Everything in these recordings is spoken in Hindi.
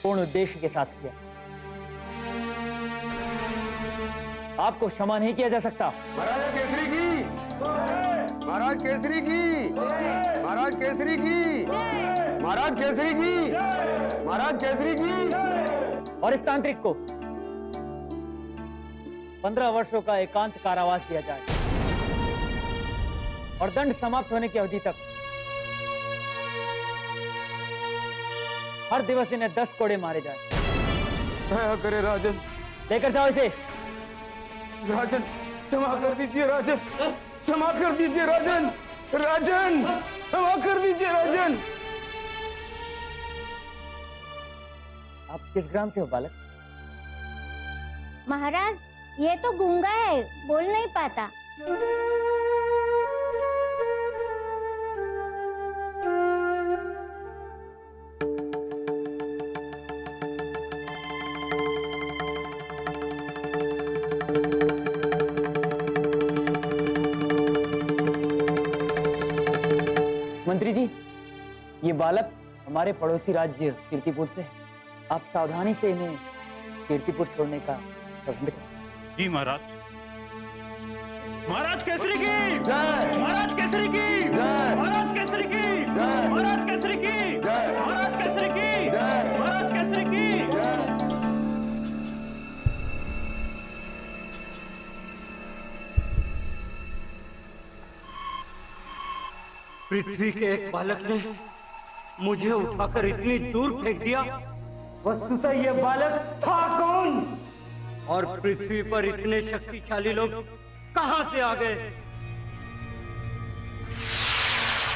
पूर्ण उद्देश्य के साथ किया। आपको क्षमा नहीं किया जा सकता। महाराज केसरी की, महाराज केसरी की, महाराज केसरी की, महाराज केसरी की, महाराज केसरी की। और इस तांत्रिक को 15 वर्षों का एकांत कारावास दिया जाए और दंड समाप्त होने की अवधि तक हर दिवस इन्हें 10 कोड़े मारे जाए। दया करे राजन, लेकर जाओ इसे। राजन क्षमा कर दीजिए राजन, क्षमा कर दीजिए राजन, राजन क्षमा कर दीजिए राजन। आप किस ग्राम से हो बालक? महाराज, ये तो गूंगा है, बोल नहीं पाता। मंत्री जी, ये बालक हमारे पड़ोसी राज्य कीर्तिपुर से है। आप सावधानी से इन्हें कीर्तिपुर छोड़ने का प्रबंध करें। जी महाराज। महाराज केसरी की जय, महाराज केसरी की जय, महाराज केसरी की जय, महाराज केसरी की जय, महाराज केसरी की जय, महाराज केसरी की। जय। पृथ्वी के एक बालक ने मुझे उठाकर इतनी दूर फेंक दिया। वस्तुतः ये बालक था कौन? और पृथ्वी पर इतने शक्तिशाली लोग कहां से आ गए?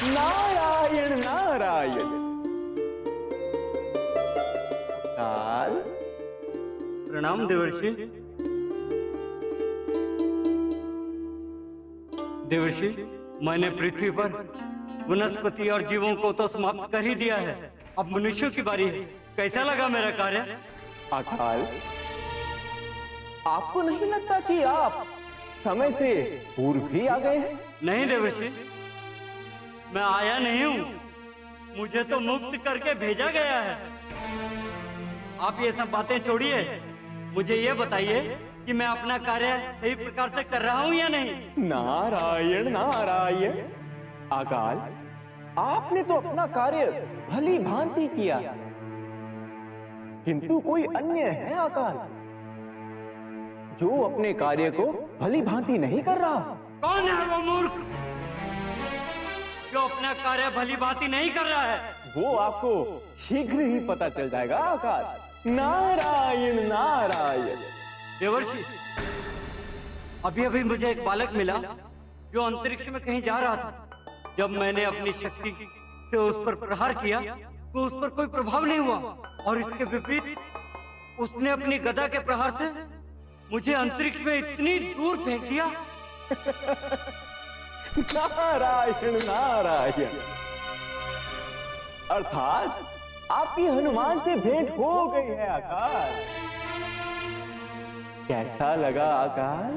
नारायण नारायण। काल प्रणाम देवर्षि। देवर्षि, मैंने पृथ्वी पर वनस्पति और जीवों को तो समाप्त कर ही दिया है, अब मनुष्यों की बारी है। कैसा लगा मेरा कार्य? अकाल, आपको नहीं लगता कि आप समय से पूर्व भी आ गए हैं? नहीं देवर्षि, मैं आया नहीं हूँ, मुझे तो मुक्त करके भेजा गया है। आप ये सब बातें छोड़िए, मुझे ये बताइए कि मैं अपना कार्य सही प्रकार से कर रहा हूँ या नहीं? नारायण नारायण। अकाल, आपने तो अपना कार्य भली भांति किया, किंतु कोई अन्य है अकाल जो अपने कार्य को भली भांति नहीं कर रहा। कौन है वो मूर्ख जो अपना कार्य भली भांति नहीं कर रहा है? वो आपको शीघ्र ही पता चल जाएगा अकाल। नारायण नारायण। देवर्षि, अभी अभी मुझे एक बालक मिला जो अंतरिक्ष में कहीं जा रहा था। जब मैंने अपनी शक्ति से उस पर प्रहार किया तो उस पर कोई प्रभाव नहीं हुआ, और इसके विपरीत उसने अपनी गदा के प्रहार से मुझे अंतरिक्ष में इतनी दूर फेंक दिया। नारायण नारायण। अर्थात आपकी हनुमान से भेंट हो गई है अकाल। कैसा लगा अकाल?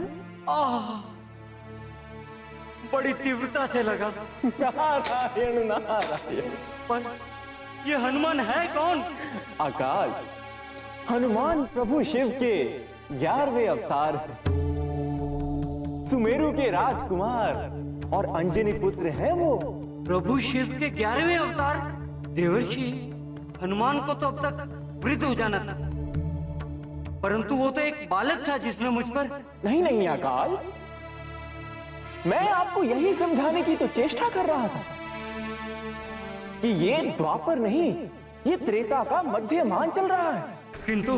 बड़ी तीव्रता से लगा। नारायण नारायण। पर ये हनुमान है कौन? अकाल, हनुमान प्रभु शिव के 11वें अवतार हैं। सुमेरु के राजकुमार और अंजनी पुत्र है वो। प्रभु शिव के 11वें अवतार? देवर्षि, हनुमान को तो अब तक वृद्ध हो जाना था, परंतु वो तो एक बालक था जिसने मुझ पर। नहीं नहीं अकाल, मैं आपको यही समझाने की तो चेष्टा कर रहा था कि ये द्वापर नहीं, ये त्रेता का मध्यमान चल रहा है। किंतु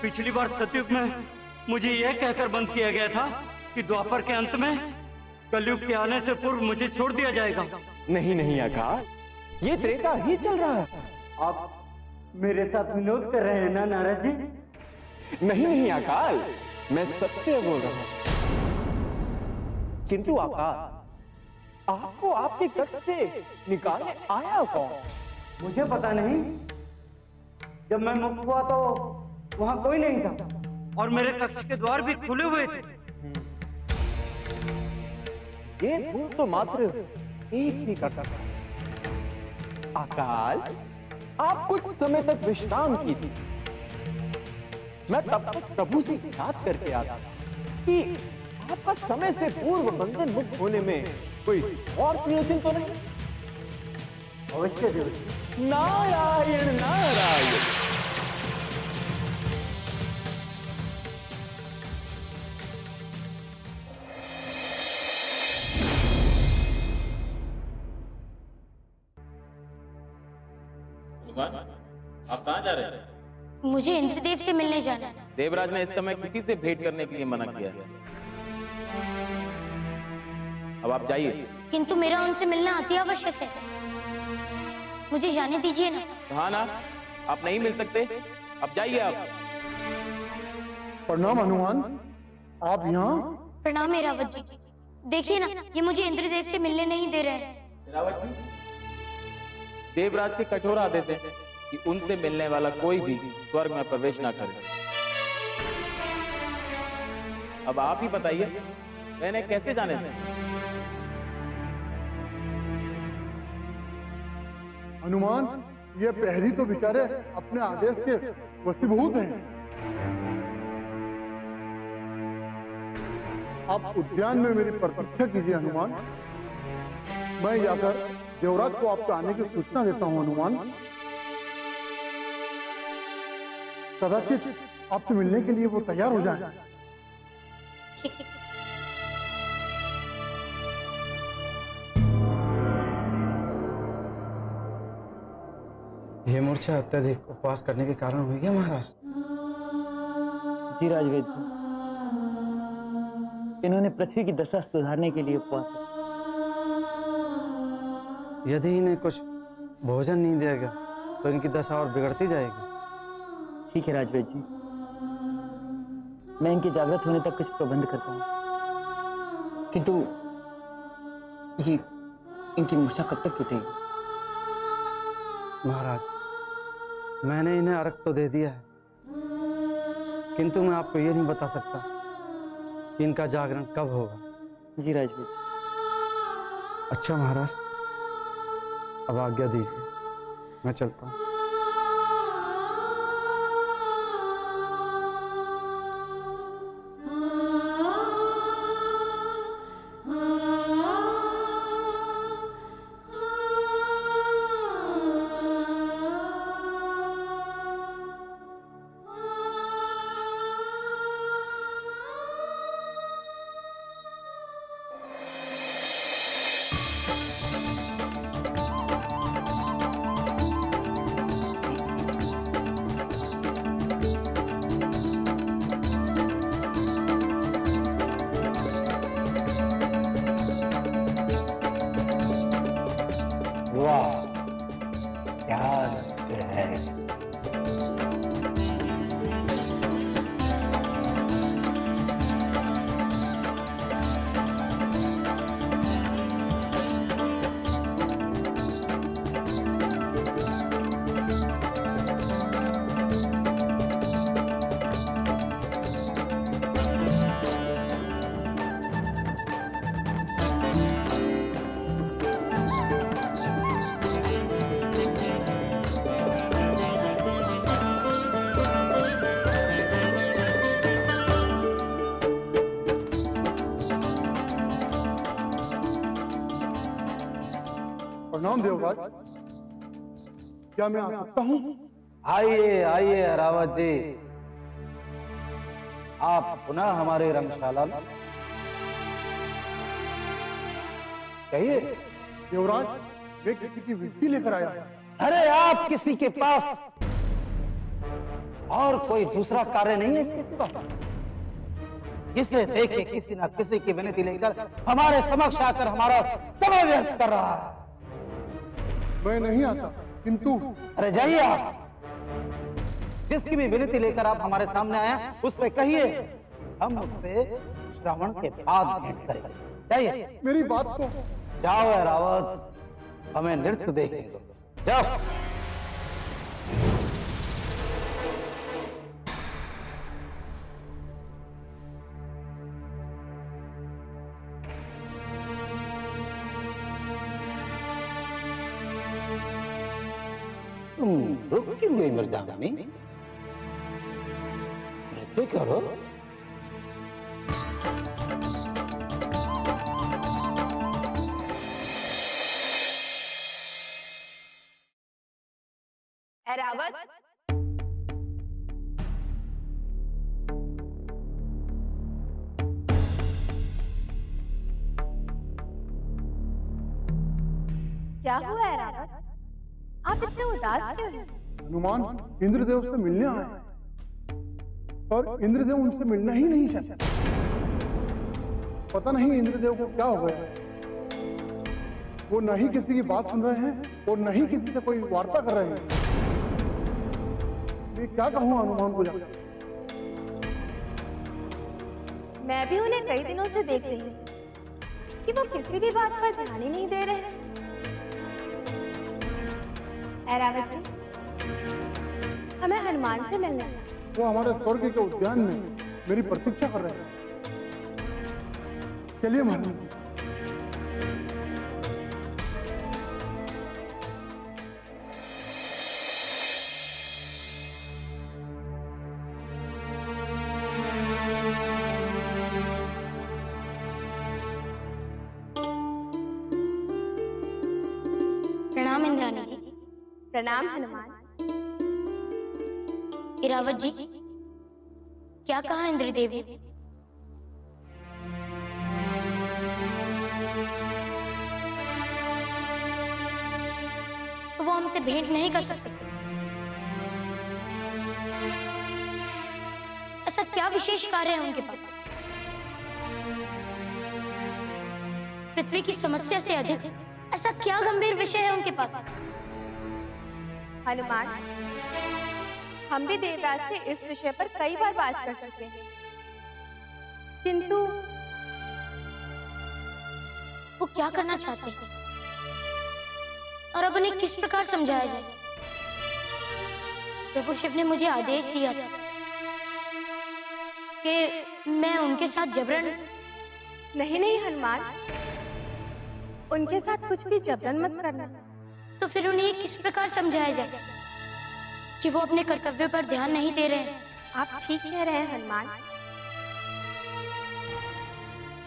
पिछली बार सतयुग में मुझे यह कहकर बंद किया गया था कि द्वापर के अंत में कलयुग के आने से पूर्व मुझे छोड़ दिया जाएगा। नहीं नहीं अकाल, ये त्रेता ही चल रहा है। आप मेरे साथ विनोद कर रहे हैं ना नारद जी? नहीं नहीं अकाल, मैं सत्य बोल रहा हूं। किंतु अकाल, आपको आपके कक्ष से निकालने आया कौन? मुझे पता नहीं। जब मैं मुक्त हुआ तो वहां कोई नहीं था, और मेरे कक्ष के द्वार भी खुले हुए थे। ये भूल तो मात्र एक ही करता था। अकाल, आप कुछ समय तक विश्राम कीजिए। मैं तब तक प्रभु से याद करके आता कि आपका समय से पूर्व बंधन मुक्त होने में कोई और प्रयोजन तो नहीं। अवश्य देवर्षि। नारायण नारायण। आप कहाँ जा रहे हैं? मुझे इंद्रदेव से मिलने जाना है। देवराज ने इस समय किसी से भेंट करने के लिए मना किया है। अब आप जाइए। किंतु मेरा उनसे मिलना अति आवश्यक है। मुझे जाने दीजिए ना। कहा ना, आप नहीं मिल सकते। अब जाइए आप। प्रणाम हनुमान, आप यहाँ? प्रणाम एरावत जी। देखिए ना, ये मुझे इंद्रदेव से मिलने नहीं दे रहे हैं। रावत जी, देवराज के कठोर आदेश है कि उनसे मिलने वाला कोई भी स्वर्ग में प्रवेश ना करे। अब आप ही बताइए, मैंने कैसे जाने थे? हनुमान, ये प्रहरी तो बेचारे अपने आदेश के वशीभूत हैं। आप उद्यान में मेरी प्रतीक्षा कीजिए हनुमान। मैं जाकर देवराज को आपके आने की सूचना देता हूं हनुमान। कदाचित आपसे मिलने के लिए वो तैयार हो जाए। ठीक है। ये मूर्छा अत्यधिक उपवास करने के कारण हुई है महाराज। जी राजवेद जी, इन्होंने पृथ्वी की दशा सुधारने के लिए उपवास किया। यदि इन्हें कुछ भोजन नहीं दिया गया तो इनकी दशा और बिगड़ती जाएगी। ठीक है राजवेद जी, मैं इनके जागृत होने तक कुछ प्रबंध करता हूँ। किंतु ये इनकी मूर्छा कब तक टूटेगी? महाराज, मैंने इन्हें अर्घ तो दे दिया है, किंतु मैं आपको ये नहीं बता सकता कि इनका जागरण कब होगा। जी राजवेद जी। अच्छा महाराज, अब आज्ञा दीजिए, मैं चलता हूँ। वाह, क्या लगते हैं। प्रणाम देवराज, क्या मैं आ सकता हूँ? आइए आइए अरावत जी, आप पुनः हमारे रंगशाला में। कहिए। देवराज, मैं किसी की विनती लेकर आया हूँ। अरे आप किसी के पास और कोई दूसरा कार्य नहीं है इसके सिवा? किसे देखे किसी ना किसी की विनती लेकर हमारे समक्ष आकर हमारा समय व्यर्थ कर रहा है। मैं नहीं आता, किंतु अरे जाइए आप, जिसकी भी विनती लेकर आप हमारे सामने आए उससे कहिए हम उससे श्रावण के बाद भेंट करेंगे। जाइए। मेरी बात को जाओ रावत, हमें नृत्य देखने दो। जाओ। तुम रुक क्यों गई मृदांगनी? नृत्य करो। ऐरावत, क्या हुआ ऐरावत? आप इतने उदास क्यों हैं? हनुमान इंद्रदेव से मिलने आए हैं, और इंद्रदेव उनसे मिलना ही नहीं चाहते। पता नहीं इंद्रदेव को क्या हो गया। वो न ही किसी की बात सुन रहे हैं और न ही किसी से कोई वार्ता कर रहे हैं। मैं क्या कहूँ हनुमान को जाकर? मैं भी उन्हें कई दिनों से देख रही हूँ कि वो किसी भी बात पर ध्यान ही नहीं दे रहे। ऐरावत जी, हमें हनुमान से मिलना है। वो हमारे स्वर्ग के उद्यान में मेरी प्रतीक्षा कर रहे हैं। चलिए महाराज। प्रणाम इंद्राणी जी। प्रणाम हनुमान। इरावत जी, क्या कहा इंद्रदेव ने? तो वो हमसे भेंट नहीं कर सकते। ऐसा क्या विशेष कार्य है उनके पास? पृथ्वी की समस्या से अधिक ऐसा क्या गंभीर विषय है उनके पास? हनुमान, हम भी देवराज से इस विषय पर कई बार बात कर चुके हैं, किंतु वो क्या करना चाहते हैं और अब उन्हें किस प्रकार समझाया जाए? प्रभु शिव ने मुझे आदेश दिया था कि मैं उनके साथ जबरन। नहीं नहीं हनुमान, उनके साथ कुछ भी जबरन मत करना। तो फिर उन्हें किस प्रकार समझाया जाए कि वो अपने कर्तव्य पर ध्यान नहीं दे रहे हैं? आप ठीक कह रहे हैं हनुमान।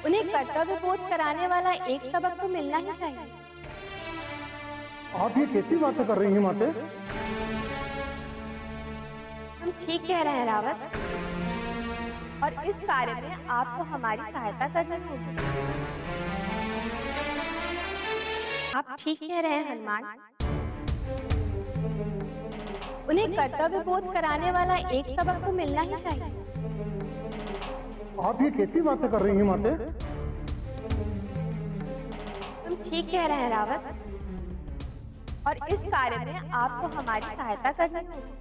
उन्हें कर्तव्य बोध कराने वाला एक सबक तो मिलना ही चाहिए। आप ये कैसी बातें कर रही हैं माते? हम ठीक कह रहे हैं रावत, और इस कार्य में आपको हमारी सहायता करनी होगी। आप ठीक कह रहे हैं हनुमान। उन्हें कर्तव्य बोध कराने वाला एक सबक तो मिलना ही चाहिए। आप ये कैसी बातें कर रही हैं माते? तुम ठीक कह रहे हैं रावत, और इस कार्य में आपको हमारी सहायता करनी होगी।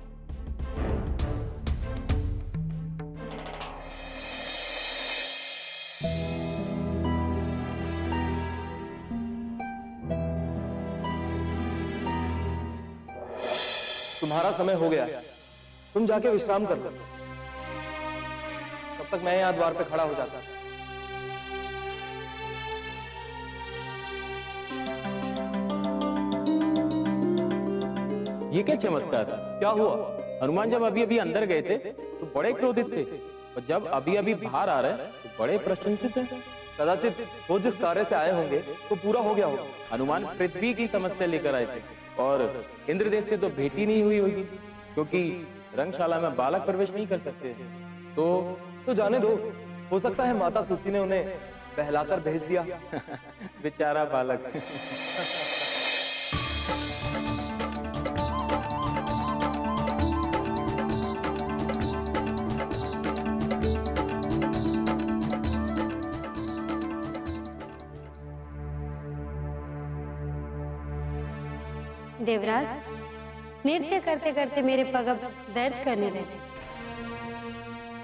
तुम्हारा समय हो गया, तुम जाके विश्राम कर लो। तब तक मैं यहाँ द्वार पे खड़ा हो जाता। ये क्या चमत्कार? क्या हुआ? हनुमान जब अभी अभी अंदर गए थे तो बड़े क्रोधित थे, और जब अभी अभी बाहर आ रहे हैं तो बड़े प्रशंसित हैं। कदाचित वो जिस कार्य से आए होंगे तो पूरा हो गया होगा। हनुमान पृथ्वी की समस्या लेकर आए थे, और इंद्रदेव से तो भेंट ही नहीं हुई होगी, क्योंकि रंगशाला में बालक प्रवेश नहीं कर सकते। तो जाने दो, हो सकता है माता सूची ने उन्हें बहलाकर भेज दिया। बेचारा बालक। देवराज, नृत्य करते करते मेरे पग अब दर्द करने लगे।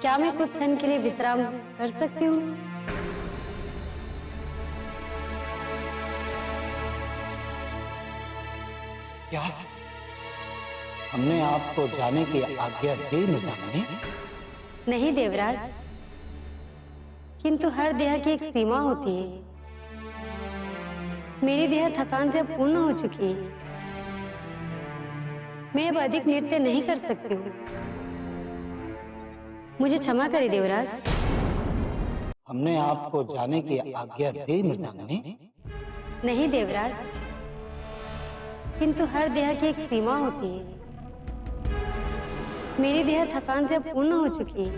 क्या मैं कुछ क्षण के लिए विश्राम कर सकती हूँ? क्या हमने आपको जाने की आज्ञा दी मृदांगनी? नहीं देवराज, किंतु हर देह की एक सीमा होती है। मेरी देह थकान से पूर्ण हो चुकी है। मैं अब अधिक नृत्य नहीं कर सकती हूँ। मुझे क्षमा करें देवराज। हमने आपको जाने की आज्ञा दी मृदांगनी। नहीं देवराज, किंतु हर देह की एक सीमा होती है। मेरी देह थकान से पूर्ण हो चुकी है।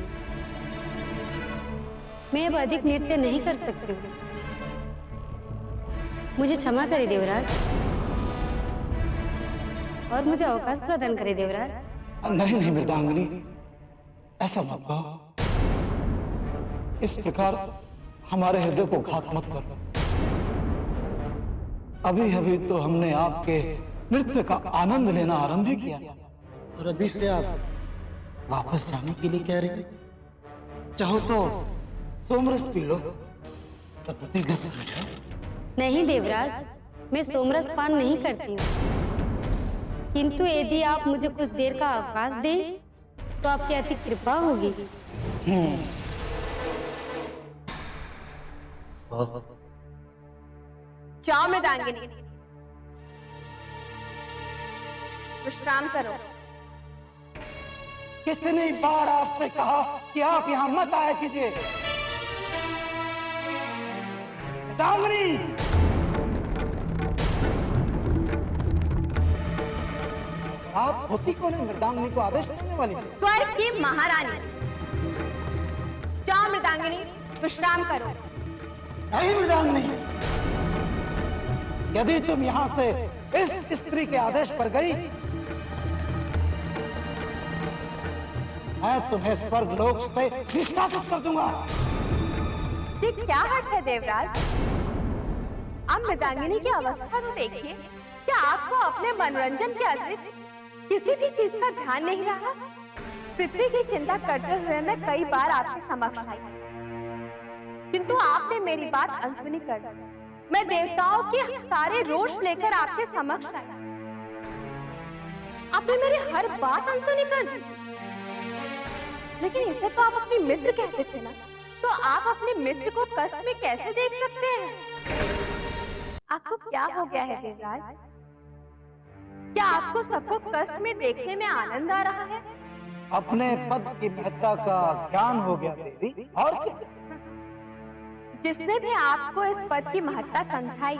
मैं अब अधिक नृत्य नहीं कर सकती हूँ। मुझे क्षमा करें देवराज और मुझे अवकाश प्रदान करें देवराज। नहीं नहीं मृदांगनी, ऐसा मत कहो। इस प्रकार हमारे हृदय को घात मत करो। अभी अभी तो हमने आपके नृत्य का आनंद लेना आरंभ ही किया और अभी से आप वापस जाने के लिए कह रहे। चाहो तो सोमरस पी लो, सपत्ति ग्रस्त हो जाओ। नहीं देवराज, मैं सोमरस पान नहीं करती हूँ, किंतु यदि आप मुझे कुछ देर का अवकाश दें तो आपकी अति कृपा होगी। जाओ मृदांगिनी, विश्राम करो। कितनी बार आपसे कहा कि आप यहाँ मत आया कीजिए। मृदांगनी, आप होती कौन है मृदांगनी को आदेश देने वाली? स्वर्ग की महारानी। जाओ मृदांगिनी, विश्राम करो। नहीं मृदांगनी, यदि तुम यहाँ से इस स्त्री के आदेश पर गई, मैं तुम्हें स्वर्ग लोक से निष्कासित कर दूंगा। ये क्या हट है देवराज? आप मृदांगिनी की अवस्था तो देखिए। क्या आपको अपने मनोरंजन के अतिरिक्त किसी भी चीज का ध्यान नहीं रहा? पृथ्वी की चिंता करते हुए मैं कई बार आपके समक्ष आई, किंतु आपने मेरी बात अनसुनी कर दी। मैं देवताओं के सारे रोष लेकर आपके समक्ष आई, आपने मेरी हर बात अनसुनी कर दी। लेकिन इसे तो आप अपनी मित्र कहते थे ना, तो आप अपने मित्र को कष्ट में कैसे देख सकते हैं? आपको क्या हो गया है देवराज? क्या आपको सबको कष्ट में देखने में आनंद आ रहा है? अपने पद की महत्ता का ज्ञान हो गया देवी, और क्या? जिसने भी आपको इस पद की महत्ता समझाई,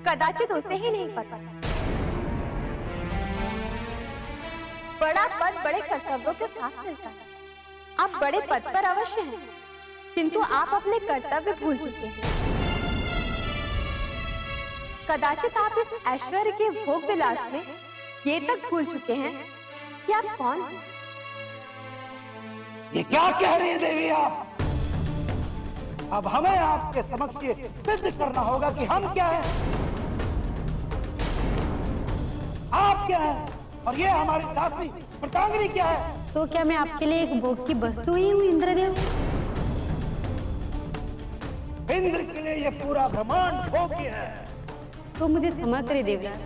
कदाचित उसे ही नहीं पता। बड़ा पद बड़े कर्तव्यों के साथ मिलता है। आप बड़े पद पर अवश्य हैं, किंतु आप अपने कर्तव्य भूल चुके हैं। कदाचित आप इस ऐश्वर्य के भोग विलास में ये तक भूल चुके हैं कि आप कौन हैं। ये क्या कह रही है देवी आप? अब हमें आपके समक्ष ये सिद्ध करना होगा कि हम क्या हैं, आप क्या हैं और ये हमारी दासी मृदांगिनी क्या है। तो क्या मैं आपके लिए एक भोग की वस्तु ही हूँ इंद्रदेव? इंद्र के लिए ये पूरा ब्रह्मांड भोग ही है। तो मुझे क्षमा करे देवराज,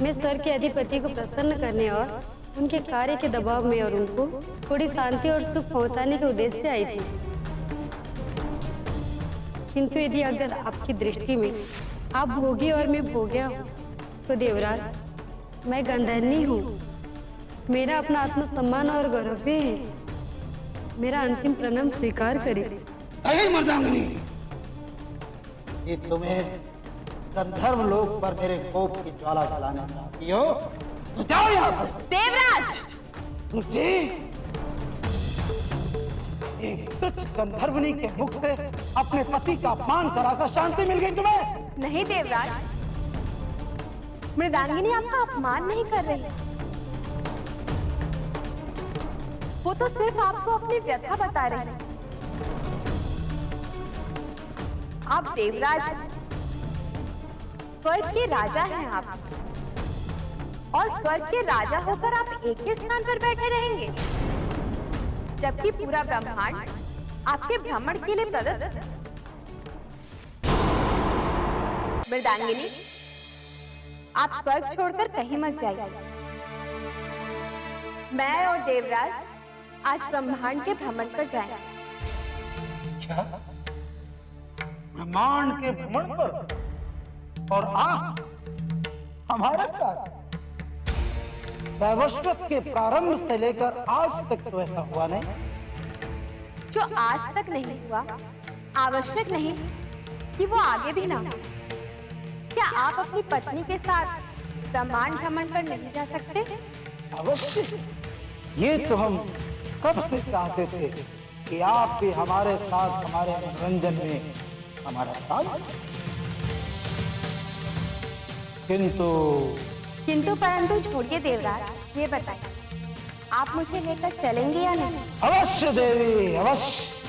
मैं स्वर्ग के अधिपति को प्रसन्न करने और उनके कार्य के दबाव में और उनको थोड़ी शांति और सुख पहुंचाने के उद्देश्य से आई थी। किंतु यदि अगर आपकी दृष्टि में आप भोगी और मैं भोग्या हूँ, तो देवराज मैं गंधर्वनी हूँ। मेरा अपना आत्मसम्मान और गौरव भी है। मेरा अंतिम प्रणाम स्वीकार करें। नहीं मर्दांगनी, ये तुम्हें गंधर्व लोक पर मेरे कोप की ज्वाला जलाने चाहती हो तो जाओ यहाँ से। देवराज! तुझे एक तुच्छ गंधर्वनी के मुख से अपने पति का अपमान कराकर शांति मिल गई तुम्हें? नहीं देवराज, मृदांगिनी आपका अपमान नहीं कर रही। वो तो सिर्फ आपको अपनी व्यथा बता रही है। आप देवराज हैं, स्वर्ग के राजा हैं आप, और स्वर्ग के राजा होकर आप एक ही स्थान पर बैठे रहेंगे, जबकि पूरा ब्रह्मांड आपके भ्रमण के लिए प्रदत्त। मृदांगिनी, आप स्वर्ग छोड़कर कहीं मत जाइए। मैं और देवराज आज ब्रह्मांड के भ्रमण पर जाएंगे। क्या? ब्रह्मांड के भ्रमण पर? और आप हमारे साथ वैवस्वत के प्रारंभ से लेकर आज तक तो ऐसा हुआ नहीं। जो आज तक नहीं हुआ, आवश्यक नहीं कि वो आगे भी ना हो। क्या आप अपनी पत्नी के साथ ब्रह्मांड भ्रमण पर नहीं जा सकते? अवश्य, ये तो हम कब से चाहते थे कि आप भी हमारे साथ हमारे मनोरंजन में हमारा साथ। किंतु परंतु छोड़िए देवराज, ये बताइए आप मुझे लेकर चलेंगे या नहीं? अवश्य देवी, अवश्य।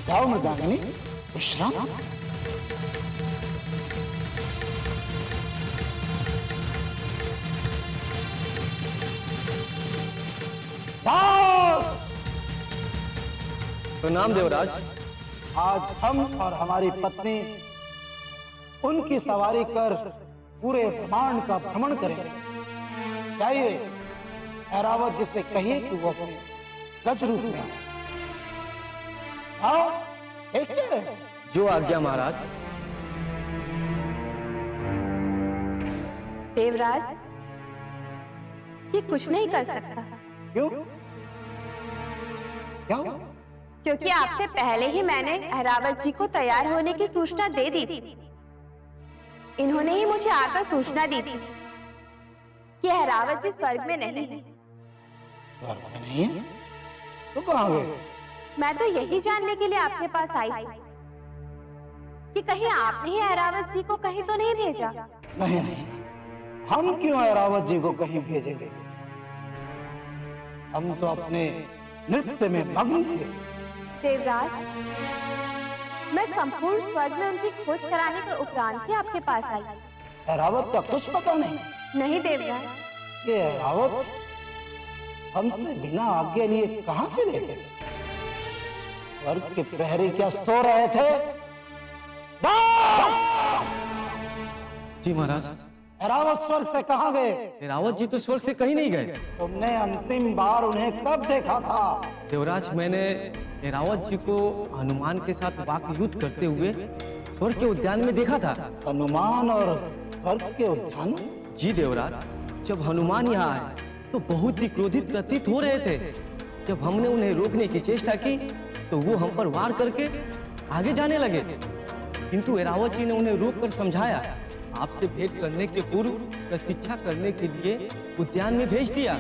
जाओ मृदांगिनी, विश्राम। प्रणाम देवराज। आज हम और हमारी पत्नी उनकी सवारी कर पूरे ब्रह्मांड का भ्रमण करेंगे। जाइए, ऐरावत जिसे कहिए कि वो अपने गज रूप में आओ। देखते रहे। जो आज्ञा महाराज। देवराज, ये कुछ नहीं कर सकता। क्यों? क्या हुआ? क्योंकि आपसे पहले ही मैंने ऐरावत जी को तैयार होने की सूचना दे दी थी। इन्होंने ही मुझे आकर सूचना दी थी कि ऐरावत जी स्वर्ग में नहीं है। स्वर्ग में नहीं है? तो कहाँ गए? मैं तो यही जानने के लिए आपके पास आई थी कि कहीं आपने ही ऐरावत जी को कहीं तो नहीं भेजा। नहीं नहीं, हम क्यों ऐरावत जी को कहीं भेजेंगे? हम तो अपने नृत्य में मग्न थे। देवराज, मैं संपूर्ण स्वर्ग में उनकी खोज कराने के उपरांत ही आपके पास आई। ऐरावत का कुछ पता नहीं? नहीं देवराज। ये ऐरावत हमसे बिना आज्ञा लिए कहाँ चले गए? स्वर्ग के प्रहरी क्या सो रहे थे? जी महाराज। ऐरावत स्वर्ग से कहाँ गए? ऐरावत जी तो स्वर्ग से कहीं नहीं गए। तुमने अंतिम बार उन्हें कब देखा था? देवराज, मैंने ऐरावत जी को हनुमान के साथ वाक युद्ध करते हुए स्वर्ग के उद्यान में देखा था। हनुमान और स्वर्ग के उद्यान में? जी देवराज, जब हनुमान यहाँ आए तो बहुत ही क्रोधित प्रतीत हो रहे थे। जब हमने उन्हें रोकने की चेष्टा की तो वो हम पर वार करके आगे जाने लगे, किंतु ऐरावत जी ने उन्हें रोककर समझाया, आपसे भेंट करने के पूर्व प्रतीक्षा करने के लिए उद्यान में भेज दिया।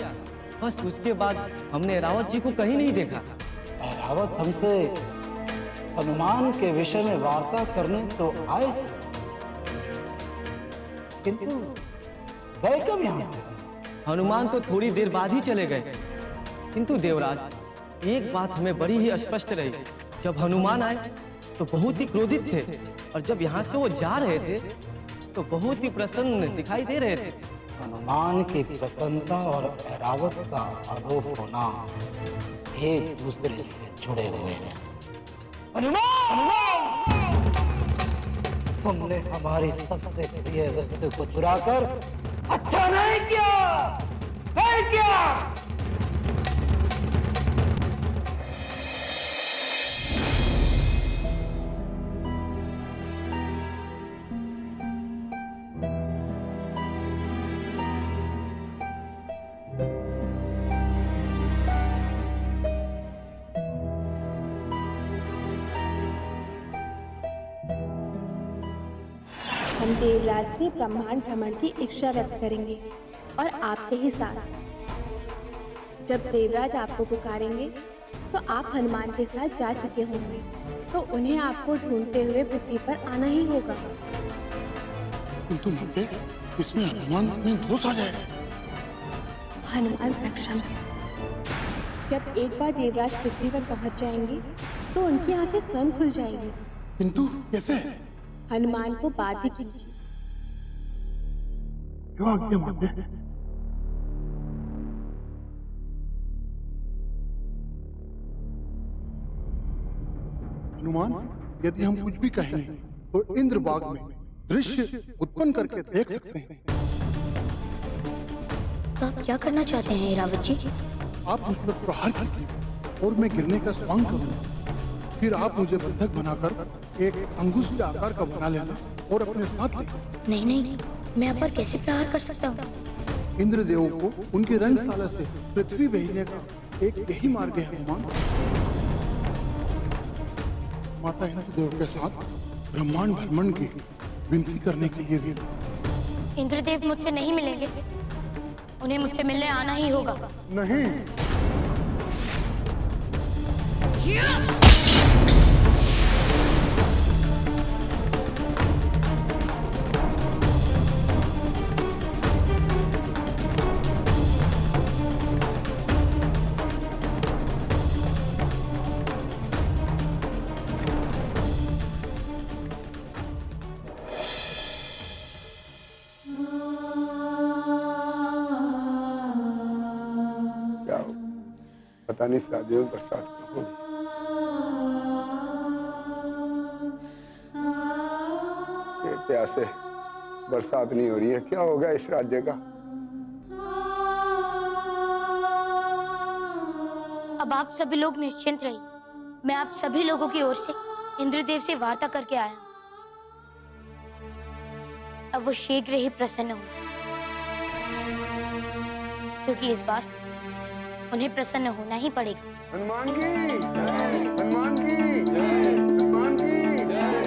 बस उसके बाद हमने ऐरावत जी को कहीं नहीं देखा। ऐरावत हमसे हनुमान के विषय में वार्ता करने तो आए थे, किंतु गए कब यहाँ से? हनुमान तो थोड़ी देर बाद ही चले गए, किंतु देवराज, एक बात हमें बड़ी ही स्पष्ट रही। जब हनुमान आए तो बहुत ही क्रोधित थे, और जब यहाँ से वो जा रहे थे तो बहुत ही प्रसन्न दिखाई दे रहे थे। हनुमान की प्रसन्नता और ऐरावत का आरोप होना एक दूसरे से जुड़े हुए हैं। हनुमान! तुमने हमारी सबसे प्रिय वस्तु को चुराकर अच्छा नहीं किया, नहीं किया। हम देवराज से ब्रह्मांड भ्रमण की इच्छा व्यक्त करेंगे और आपके ही साथ। जब देवराज आपको पुकारेंगे तो आप हनुमान के साथ जा चुके होंगे, तो उन्हें आपको ढूंढते हुए पृथ्वी पर आना ही होगा। किंतु मंडे, इसमें हनुमान में दोष आ जाए। हनुमान सक्षम है। जब एक बार देवराज पृथ्वी पर पहुंच जाएंगे तो उनकी आंखें स्वयं खुल जाएंगी। किंतु कैसे? हनुमान को बाध्य कीजिए। जो आज्ञा मानते। हनुमान, यदि हम कुछ भी कहेंगे तो इंद्रबाग में दृश्य उत्पन्न करके देख सकते हैं। तो आप क्या करना चाहते हैं ऐरावत जी? आप मुझ पर प्रहार कीजिए और मैं गिरने का स्वांग करूंगा। फिर आप मुझे बंधक बनाकर एक अंगुश के आकार का बना लेना और अपने साथ ले। नहीं नहीं, मैं आप पर कैसे प्रहार कर सकता हूँ? इंद्रदेव को उनकी रंगशाला से पृथ्वी भेजने का एक यही मार्ग है हनुमान। माता इंद्रदेव के साथ ब्रह्मांड भ्रमण की विनती करने के लिए गए। इंद्रदेव मुझसे नहीं मिलेंगे, उन्हें मुझसे मिलने आना ही होगा। नहीं, पता नहीं इस राज्य में बरसात क्यों होगी। पेट प्यासे बरसात नहीं हो रही है, क्या होगा इस राज्य का? अब आप सभी लोग निश्चिंत रहिए, मैं आप सभी लोगों की ओर से इंद्रदेव से वार्ता करके आया हूं। अब वो शीघ्र ही प्रसन्न हो, क्योंकि इस बार उन्हें प्रसन्न होना ही पड़ेगा। हनुमान की जय, हनुमान की जय, हनुमान की जय।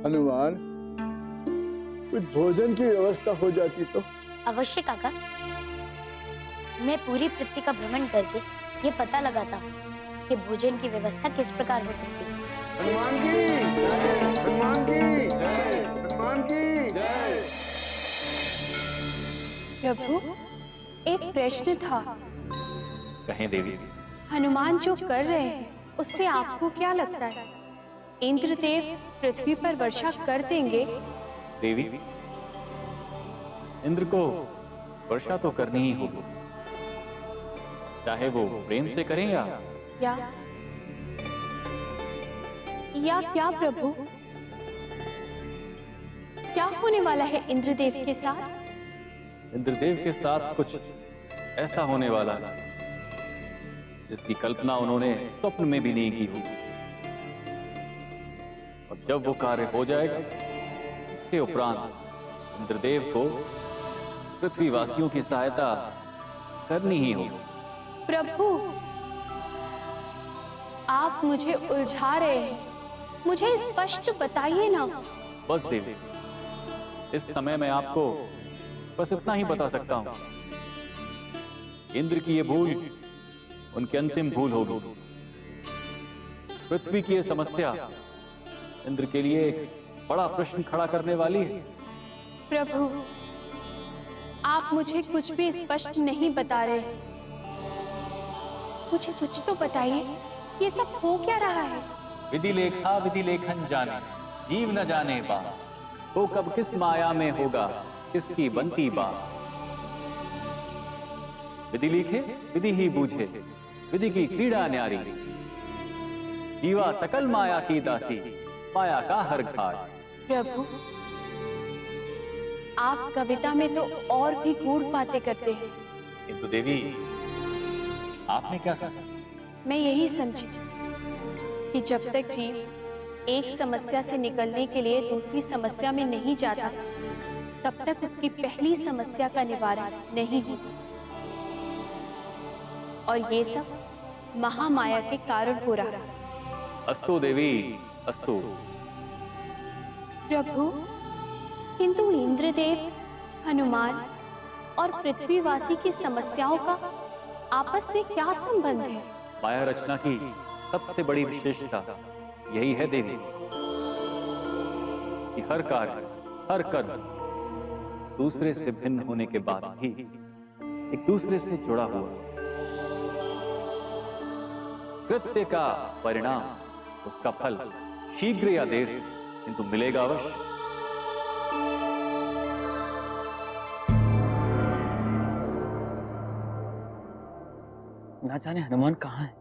हनुमान, कुछ भोजन की व्यवस्था हो जाती तो। अवश्य काका, मैं पूरी पृथ्वी का भ्रमण करके ये पता लगाता हूँ कि भोजन की व्यवस्था किस प्रकार हो सकती है। हनुमान की जय, हनुमान की जय, हनुमान की जय। प्रभु, एक प्रश्न था। कहें देवी। हनुमान जो कर रहे हैं उससे आपको क्या लगता है? इंद्रदेव पृथ्वी पर वर्षा कर देंगे? देवी, इंद्र को वर्षा तो करनी ही होगी, चाहे वो प्रेम से करें या क्या प्रभु? क्या होने वाला है इंद्रदेव के साथ? इंद्रदेव के साथ कुछ ऐसा होने वाला है जिसकी कल्पना उन्होंने स्वप्न में भी नहीं की होगी। और जब वो कार्य हो जाएगा, उसके उपरांत इंद्रदेव को पृथ्वीवासियों की सहायता करनी ही होगी। प्रभु, आप मुझे उलझा रहे हैं, मुझे स्पष्ट बताइए ना। बस देवी, इस समय मैं आपको बस इतना ही बता सकता हूं, इंद्र की ये भूल उनकी अंतिम भूल होगी। पृथ्वी की ये समस्या इंद्र के लिए एक बड़ा प्रश्न खड़ा करने वाली है। प्रभु, आप मुझे कुछ भी स्पष्ट नहीं बता रहे, मुझे कुछ तो बताइए, ये सब हो क्या रहा है? विधि लेखा विधि लेखन जाने, जीव न जाने बा, तो कब किस माया में होगा किसकी बनती बात। विधि लिखे विधि ही बूझे, विधि की क्रीड़ा न्यारी, जीवा सकल माया की दासी, माया का हर घाट। प्रभु, आप कविता में तो और भी गूढ़ बातें करते हैं। किंतु देवी, आपने क्या समझा? मैं यही समझी कि जब तक जीव एक समस्या से निकलने के लिए दूसरी समस्या में नहीं जाता, तब तक उसकी पहली समस्या का निवारण नहीं होता। और ये सब महामाया के कारण हो रहा है। अस्तु देवी, अस्तु। प्रभु, किंतु इंद्रदेव, हनुमान और पृथ्वीवासी की समस्याओं का आपस में क्या संबंध है? माया रचना की सबसे बड़ी विशेषता यही है देवी कि हर कार्य, हर कर्म दूसरे से भिन्न होने के बाद भी एक दूसरे से जुड़ा हुआ। कृत्य का परिणाम, उसका फल शीघ्र या देर से किंतु मिलेगा अवश्य। ना जाने हनुमान कहाँ है,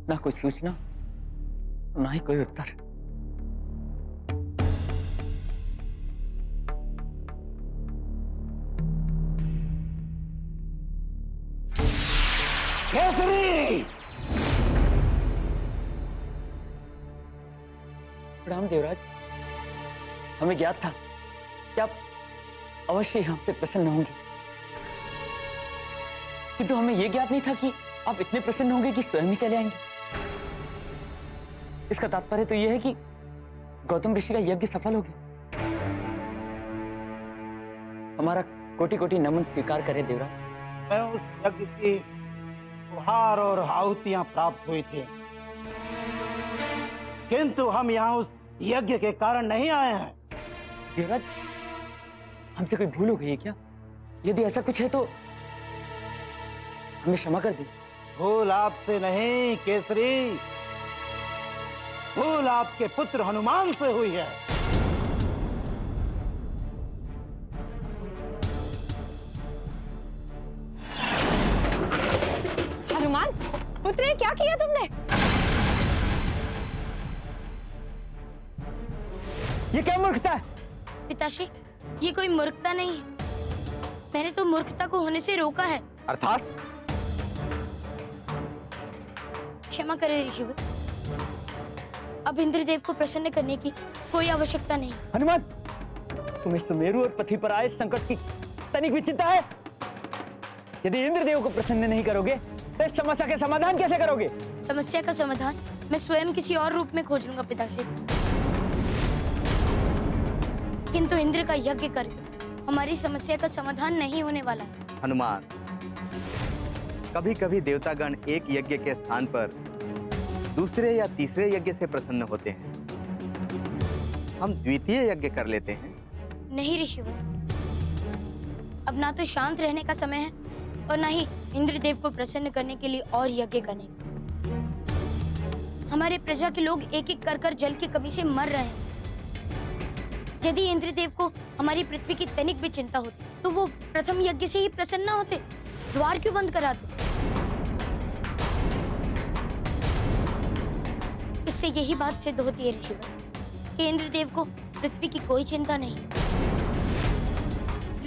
ना कोई सूचना, ना ही कोई उत्तर। केसरी! प्रणाम देवराज। हमें ज्ञात था कि आप अवश्य ही हमसे प्रसन्न होंगे, किंतु हमें यह ज्ञात नहीं था कि आप इतने प्रसन्न होंगे कि स्वयं ही चले आएंगे। इसका तात्पर्य तो यह है कि गौतम ऋषि का यज्ञ सफल हो गया। हमारा कोटि कोटि नमन स्वीकार करे देवराज। मैं उस यज्ञ की उपहार और आहुतियां प्राप्त हुई थी, किंतु हम यहाँ उस यज्ञ के कारण नहीं आए हैं। देवराज, हमसे कोई भूल हो गई है क्या? यदि ऐसा कुछ है तो हमें क्षमा कर दी। भूल आपसे नहीं केसरी, भूल आपके पुत्र हनुमान से हुई है। हनुमान पुत्र, क्या किया तुमने? ये क्या मूर्खता है? पिताश्री, ये कोई मूर्खता नहीं है। मैंने तो मूर्खता को होने से रोका है। अर्थात क्षमा करें ऋषिवर, अब इंद्रदेव को प्रसन्न करने की कोई आवश्यकता नहीं। हनुमान, तुम्हें सुमेरु और पृथ्वी पर आए संकट की तनिक भी चिंता है? यदि इंद्रदेव को प्रसन्न नहीं करोगे तो इस समस्या का समाधान कैसे करोगे? समस्या का समाधान मैं स्वयं किसी और रूप में खोज लूंगा पिताश्री, किंतु इंद्र का यज्ञ कर हमारी समस्या का समाधान नहीं होने वाला। हनुमान, कभी कभी देवतागण एक यज्ञ के स्थान पर दूसरे या तीसरे यज्ञ से प्रसन्न होते हैं। हम द्वितीय यज्ञ कर लेते हैं। नहीं ऋषिवर, अब ना तो शांत रहने का समय है और ना ही इंद्रदेव को प्रसन्न करने के लिए और यज्ञ करने। हमारे प्रजा के लोग एक एक कर जल की कमी से मर रहे हैं। यदि इंद्रदेव को हमारी पृथ्वी की तनिक भी चिंता होती तो वो प्रथम यज्ञ से ही प्रसन्न होते, द्वार क्यों बंद कराते? इससे यही बात सिद्ध होती है ऋषिवर कि इंद्रदेव को पृथ्वी की कोई चिंता नहीं।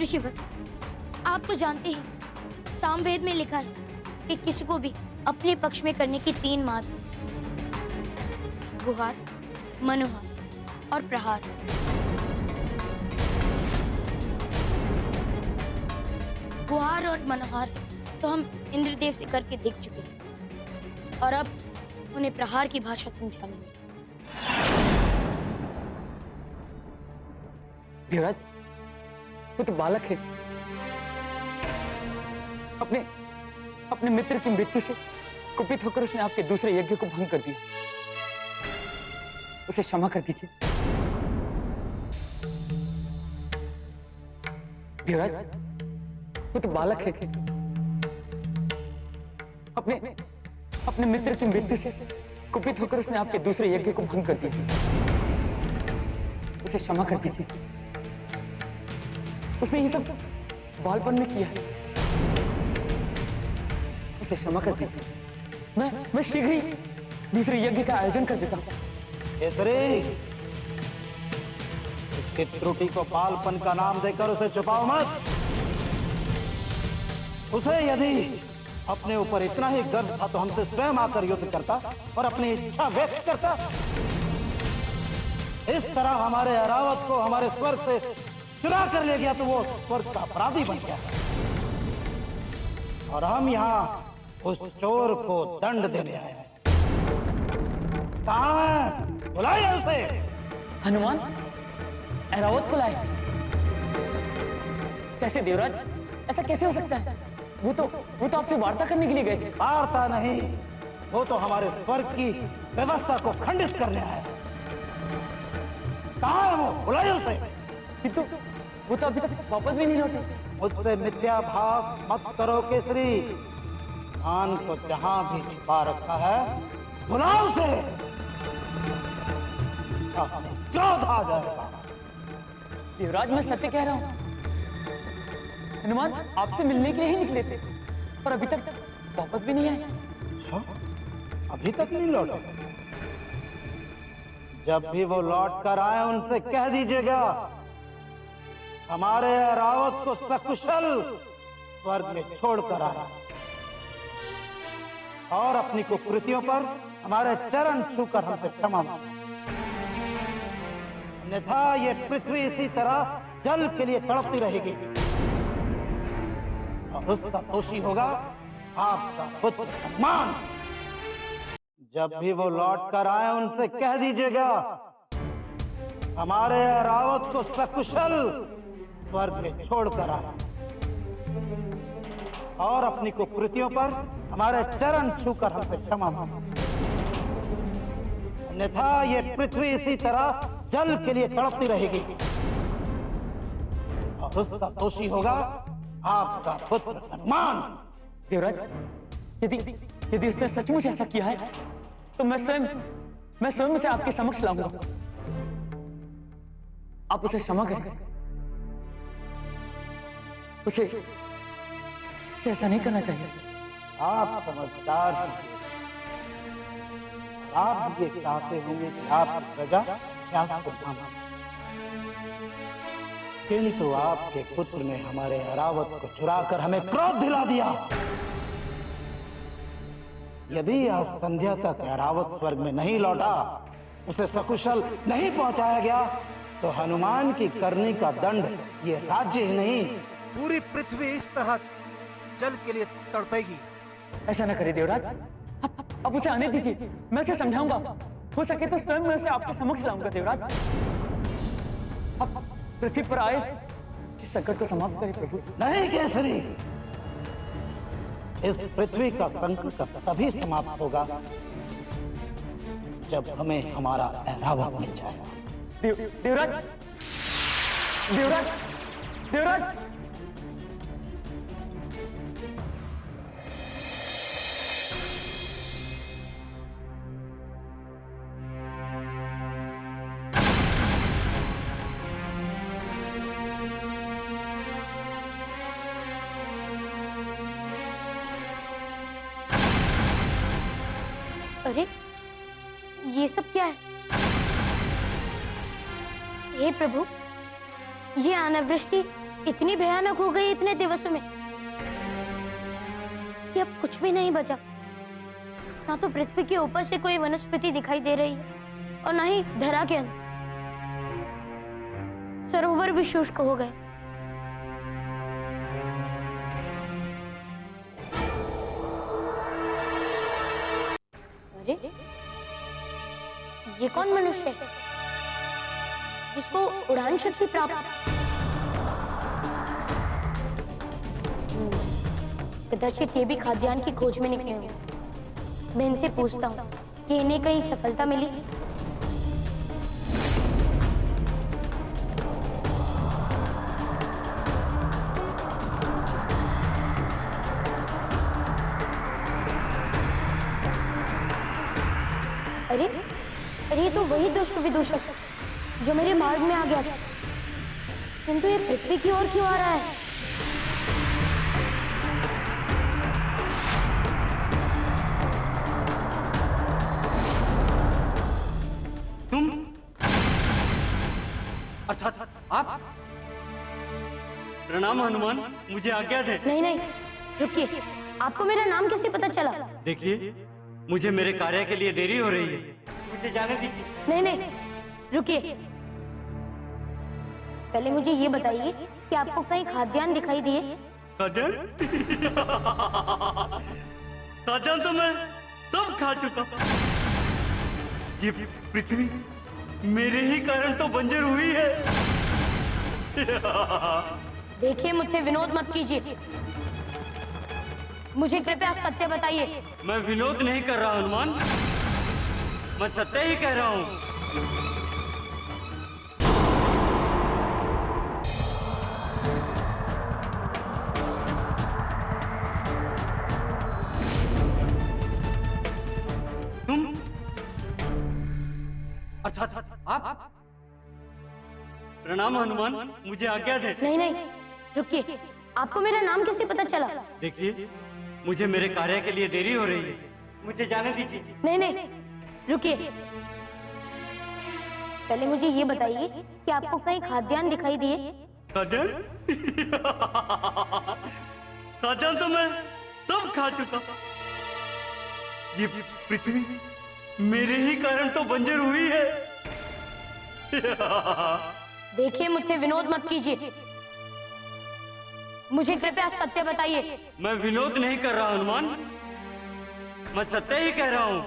ऋषिवर, आप तो जानते हैं सामवेद में लिखा है कि किसी को भी अपने पक्ष में करने की 3 मार्ग, गुहार, मनोहार और प्रहार। गुहार और मनोहार तो हम इंद्रदेव से करके देख चुके हैं और अब उन्हें प्रहार की भाषा समझानी। देवराज, वो तो बालक है। अपने मित्र की मृत्यु से कुपित होकर उसने आपके दूसरे यज्ञ को भंग कर दिया। उसे क्षमा कर दीजिए। देवराज, वो तो बालक है। अपने मित्र की मृत्यु से कुपित होकर उसने आपके दूसरे यज्ञ को भंग कर दिया। उसे क्षमा कर दीजिए। उसने ये सब बालपन में किया है। उसे क्षमा कर दीजिए। मैं शीघ्र ही दूसरे यज्ञ का आयोजन कर देता हूँ। केसरी, इसकी त्रुटि को बालपन का नाम देकर उसे छुपाओ मत। उसे यदि अपने ऊपर इतना ही गर्व था तो हमसे स्वयं आकर युद्ध करता और अपनी इच्छा व्यक्त करता। इस तरह हमारे अरावत को हमारे स्वर्ग से चुरा कर ले गया तो वो स्वर्ग का अपराधी बन गया और हम यहाँ उस चोर को दंड देने आए हैं। कहाँ है? बुलाइए उसे। हनुमान, ऐरावत को लाए? कैसे देवराज, ऐसा कैसे हो सकता है? वो तो आपसे वार्ता करने के लिए गए थे। वार्ता नहीं, वो तो हमारे स्वर्ग की व्यवस्था को खंडित करने आया। कहाँ है वो? बुलाइए उसे। किंतु वो तो अभी तक वापस भी नहीं लौटे। मुझसे मिथ्याभास मत करो केसरी। खान को जहां भी छिपा रखा है, बुलाओ उसे। क्रोध आ जाएगा। देवराज, मैं सत्य कह रहा हूँ। हनुमान आपसे मिलने के लिए ही निकले थे और अभी तक वापस भी नहीं आए। अभी तक नहीं लौटे? जब भी वो लौट कर आए उनसे कह दीजिएगा हमारे रावत को सकुशल स्वर्ग में छोड़कर आना और अपनी कुकृतियों पर हमारे चरण छूकर हमसे क्षमा मांगना। अन्यथा ये पृथ्वी इसी तरह जल के लिए तड़पती रहेगी और उसका दोषी होगा आपका पुत्र हनुमान। जब भी वो लौट कर आए उनसे कह दीजिएगा हमारे रावत को सकुशल स्वर्ग में छोड़कर आए और अपनी कुकृतियों पर हमारे चरण छूकर हमसे क्षमा मांगे, अन्यथा ये पृथ्वी इसी तरह जल के लिए तड़पती रहेगी और उसका दोषी होगा आपका पुत्र हनुमान। देवराज, यदि उसने सचमुच ऐसा किया है तो मैं स्वयं उसे आपके समक्ष लाऊंगा। आप उसे क्षमा करें। उसे ऐसा नहीं करना चाहिए। आप समझदार हैं। आप ये चाहते होंगे कि आपकी प्रजा न्यास को थामे, किंतु आपके पुत्र ने हमारे अरावत को चुराकर हमें क्रोध दिला दिया। यदि आज संध्या तक अरावत स्वर्ग में नहीं लौटा, उसे सकुशल नहीं पहुंचाया गया, तो हनुमान की करनी का दंड ये राज्य ही नहीं, पूरी पृथ्वी इस तरह जल के लिए तड़पेगी। ऐसा न करे देवराज, अब उसे आने दीजिए, मैं उसे समझाऊंगा। हो सके तो स्वयं मैं उसे आपके समक्ष लाऊंगा। देवराज, अब पृथ्वी पर आए इस संकट को समाप्त करें प्रभु। नहीं केसरी, इस पृथ्वी का संकट तभी समाप्त होगा जब हमें हमारा ऐरावत मिल जाएगा। देवराज, देवराज, देवराज, अरे ये सब क्या है? हे प्रभु, ये अनावृष्टि इतनी भयानक हो गई इतने दिवसों में कि अब कुछ भी नहीं बचा। ना तो पृथ्वी के ऊपर से कोई वनस्पति दिखाई दे रही है और ना ही धरा के अंदर। सरोवर भी शुष्क हो गए। अरे ये कौन मनुष्य है जिसको उड़ान शक्ति प्राप्त? कदाचित ये भी खाद्यान्न की खोज में निकले होंगे। मैं इनसे पूछता हूँ कि इन्हें कहीं सफलता मिली। अरे ये तो वही दुष्ट विदूषक जो मेरे मार्ग में आ गया था, किंतु ये पृथ्वी की ओर क्यों आ रहा है? तुम अर्थात आप? प्रणाम हनुमान, मुझे आज्ञा दे। नहीं, रुकिए। आपको मेरा नाम कैसे पता चला? देखिए, मुझे मेरे कार्य के लिए देरी हो रही है, मुझे जाने दीजिए। नहीं, रुकिए। पहले मुझे ये बताइए कि आपको कहीं खाद्यान्न दिखाई दिए? खाद्यान्न? खाद्यान्न तो मैं सब खा चुका। ये पृथ्वी मेरे ही कारण तो बंजर हुई है। देखिए, मुझसे विनोद मत कीजिए। मुझे कृपया सत्य बताइए। मैं विनोद नहीं कर रहा हनुमान, मैं सत्य ही कह रहा हूँ। तुम अर्थात आप? प्रणाम हनुमान, मुझे आज्ञा दे। नहीं, रुकिए। आपको मेरा नाम कैसे पता चला? देखिए, मुझे मेरे कार्य के लिए देरी हो रही है, मुझे जाने दीजिए। नहीं, रुकिए। पहले मुझे ये बताइए कि आपको कहीं खाद्यान्न दिखाई दिए? खाद्यान्न? खाद्यान्न तो मैं सब खा चुका। ये पृथ्वी मेरे ही कारण तो बंजर हुई है। देखिए, मुझसे विनोद मत कीजिए। मुझे कृपया सत्य बताइए। मैं विनोद नहीं कर रहा हनुमान, मैं सत्य ही कह रहा हूं।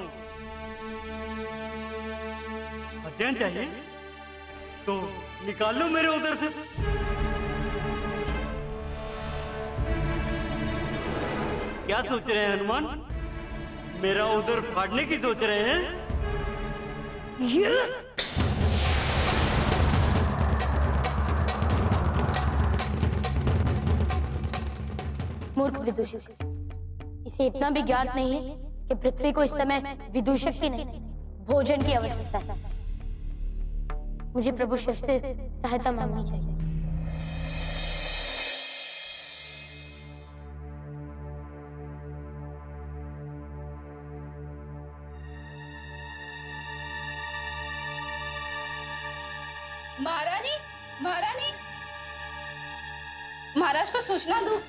अध्ययन चाहिए तो निकाल लो मेरे उधर से। क्या सोच रहे हैं हनुमान? मेरा उधर फाड़ने की सोच रहे हैं? मूर्ख विदूषक, इसे इतना भी ज्ञात नहीं है कि पृथ्वी को इस समय विदूषक की नहीं, भोजन की आवश्यकता है। मुझे प्रभु शिव से सहायता मांगनी चाहिए। महारानी, महारानी, महाराज को सूचना दूं।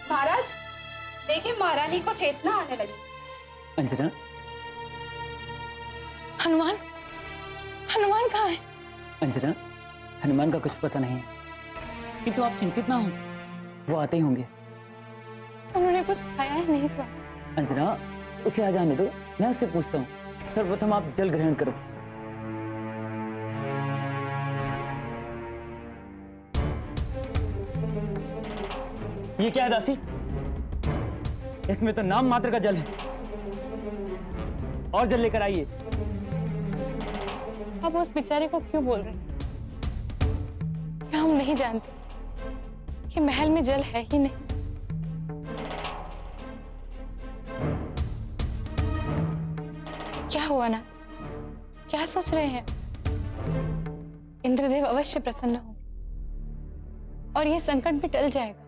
महाराज, देखिए महारानी को चेतना आने लगी। अंजना, हनुमान, हनुमान कहाँ है? अंजना, हनुमान का कुछ पता नहीं है, किंतु आप चिंतित ना हो, वो आते ही होंगे। उन्होंने कुछ खाया है नहीं स्वामी? अंजना, उसे आ जाने दो, मैं उससे पूछता हूँ। सर्वप्रथम आप जल ग्रहण करो। ये क्या है दासी? इसमें तो नाम मात्र का जल है। और जल लेकर आइए। आप उस बेचारे को क्यों बोल रहे हैं? क्या हम नहीं जानते कि महल में जल है ही नहीं? क्या हुआ ना? क्या सोच रहे हैं? इंद्रदेव अवश्य प्रसन्न होंगे और ये संकट भी टल जाएगा।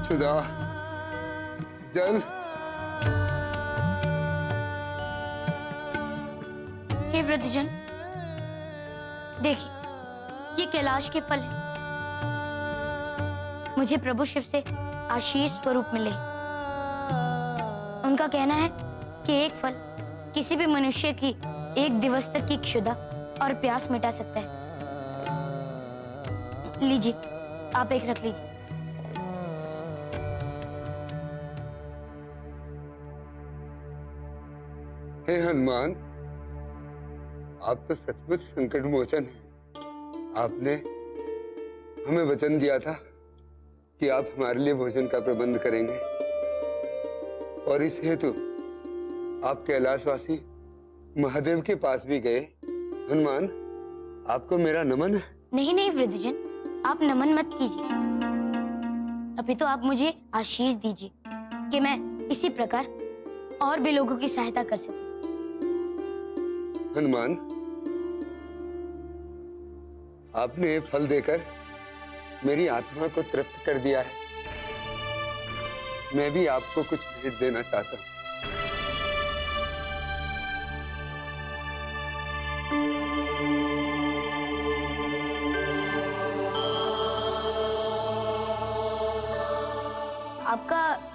सुधा, जल। हे वृद्धजन, देखिए, ये कैलाश के फल हैं। मुझे प्रभु शिव से आशीष स्वरूप मिले। उनका कहना है कि एक फल किसी भी मनुष्य की एक दिवस तक की क्षुधा और प्यास मिटा सकता है। लीजिए, आप एक रख लीजिए। हे हनुमान, आप तो सचमुच संकट मोचन हैं। आपने हमें वचन दिया था कि आप हमारे लिए भोजन का प्रबंध करेंगे, और इस हेतु आप कैलाशवासी महादेव के पास भी गए। हनुमान, आपको मेरा नमन है। नहीं नहीं वृद्धजन, आप नमन मत कीजिए। अभी तो आप मुझे आशीष दीजिए कि मैं इसी प्रकार और भी लोगों की सहायता कर सकूं। हनुमान, आपने ये फल देकर मेरी आत्मा को तृप्त कर दिया है। मैं भी आपको कुछ भेंट देना चाहता हूं।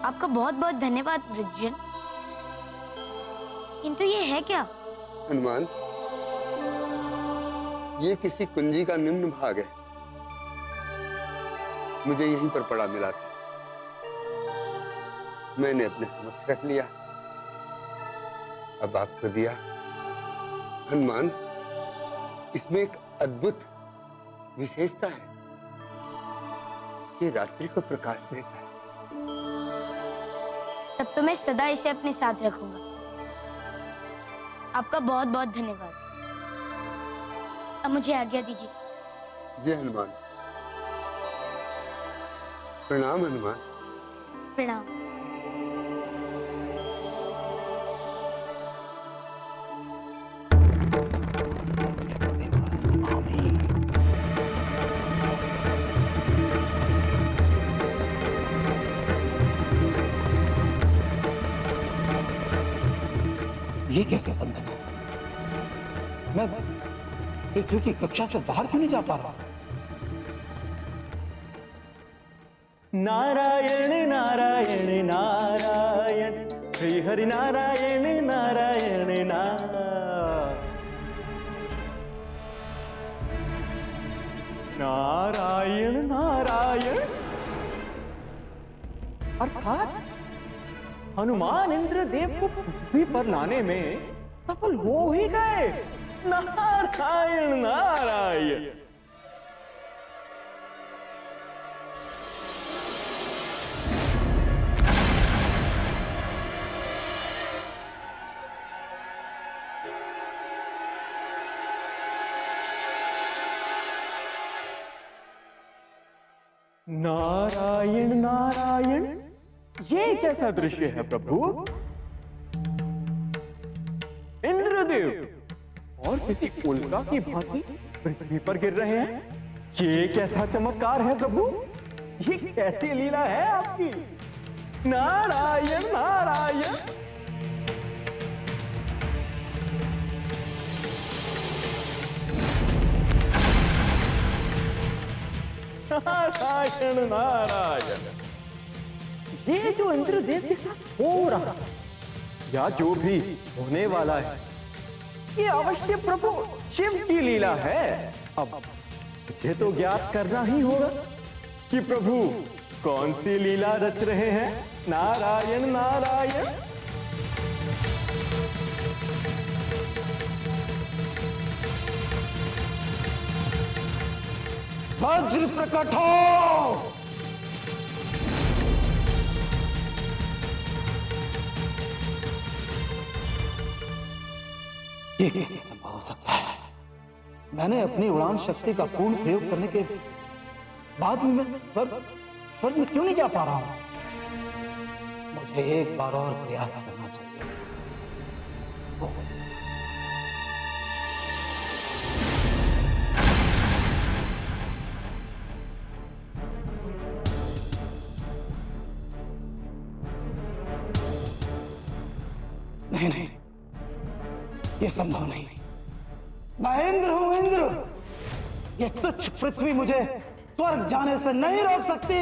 आपका बहुत बहुत धन्यवाद वृद्धजन। किंतु ये है क्या? हनुमान, ये किसी कुंजी का निम्न भाग है। मुझे यहीं पर पड़ा मिला था, मैंने अपने समक्ष रख लिया, अब आपको दिया। हनुमान, इसमें एक अद्भुत विशेषता है कि रात्रि को प्रकाश देता है। तब तो मैं सदा इसे अपने साथ रखूंगा। आपका बहुत बहुत धन्यवाद। अब मुझे आज्ञा दीजिए। जय हनुमान। प्रणाम हनुमान। प्रणाम। कैसे संभव है? मैं पृथ्वी की कक्षा से बाहर क्यों नहीं जा पा रहा? नारायण नारायण नारायण, श्री हरि नारायण नारायण नारायण नारायण। अर्थात हनुमान इंद्रदेव को पृथ्वी पर लाने में सफल हो ही गए। नारायण नारायण। नारायण नारायण, ये कैसा दृश्य है प्रभु? इंद्रदेव और किसी उल्का की भांति पृथ्वी पर गिर रहे हैं। ये कैसा चमत्कार है प्रभु? ये कैसी लीला है आपकी? नारायण नारायण। नारायण नारायण। ये जो इंद्रदेव के साथ हो रहा है या जो भी होने वाला है, ये अवश्य प्रभु शिव की लीला है। अब मुझे तो ज्ञात करना ही होगा कि प्रभु कौन सी लीला रच रहे हैं। नारायण नारायण। वज्र प्रकट हो। ये कैसे संभव हो सकता है? मैंने अपनी उड़ान शक्ति का पूर्ण प्रयोग करने के बाद भी मैं स्वर्ग में क्यों नहीं जा पा रहा हूं? मुझे एक बार और प्रयास करना चाहिए। नहीं नहीं, ये संभव नहीं। मैं इंद्र हूं, इंद्र। ये तुच्छ पृथ्वी मुझे स्वर्ग जाने से नहीं रोक सकती।